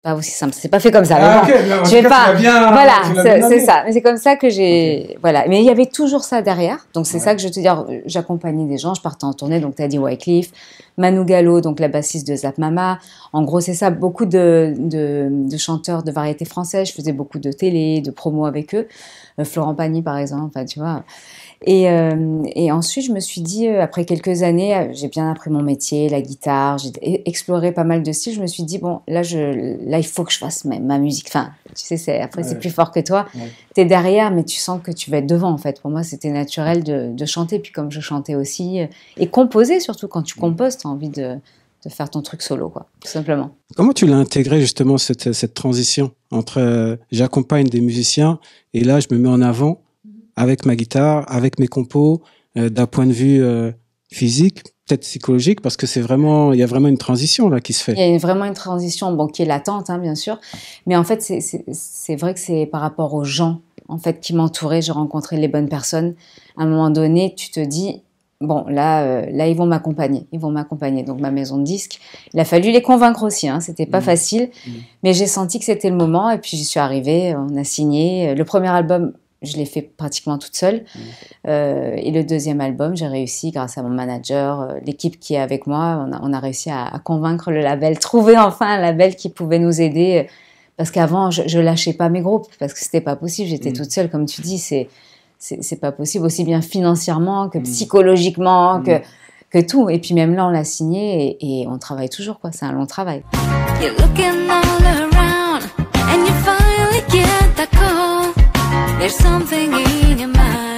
pas aussi simple, c'est pas fait comme ça. Ah, mais ok, bon, mais en je tout vais cas, pas. tu l'as bien, Voilà, tu l'as bien c'est amené. ça. Mais c'est comme ça que j'ai, Ok. voilà. Mais il y avait toujours ça derrière. Donc c'est Ouais. ça que je veux te dire. J'accompagnais des gens, je partais en tournée. Donc t'as dit Wyclef, Manu Gallo, donc la bassiste de Zap Mama. En gros, c'est ça. Beaucoup de chanteurs de variété française. Je faisais beaucoup de télé, de promos avec eux. Florent Pagny, par exemple. Enfin, tu vois. Et ensuite, je me suis dit, après quelques années, j'ai bien appris mon métier, la guitare, j'ai exploré pas mal de styles. Je me suis dit, bon, là, il faut que je fasse ma musique. Enfin, tu sais, après, c'est Ouais. plus fort que toi. Ouais. T'es derrière, mais tu sens que tu vas être devant, en fait. Pour moi, c'était naturel de chanter. Puis comme je chantais aussi, et composer, surtout quand tu composes, t'as envie de faire ton truc solo, quoi, tout simplement. Comment tu l'as intégré justement cette transition entre j'accompagne des musiciens et là je me mets en avant avec ma guitare, avec mes compos, d'un point de vue physique, peut-être psychologique, parce que il y a vraiment une transition là qui se fait. Il y a vraiment une transition, bon, qui est latente, hein, bien sûr. Mais en fait, c'est vrai que c'est par rapport aux gens, en fait, qui m'entouraient. J'ai rencontré les bonnes personnes. À un moment donné, tu te dis, bon, là, ils vont m'accompagner. Ils vont m'accompagner. Donc, ma maison de disques, il a fallu les convaincre aussi, hein. C'était pas facile. Mais j'ai senti que c'était le moment. Et puis, j'y suis arrivée. On a signé. Le premier album, je l'ai fait pratiquement toute seule. Et le deuxième album, j'ai réussi grâce à mon manager, l'équipe qui est avec moi, on a réussi à convaincre le label, trouver enfin un label qui pouvait nous aider. Parce qu'avant, je lâchais pas mes groupes parce que c'était pas possible. J'étais toute seule, comme tu dis, c'est pas possible, aussi bien financièrement que psychologiquement, que tout. Et puis même là, on l'a signé et on travaille toujours, quoi. C'est un long travail. You're looking all around and you finally get that call. There's something in your mind.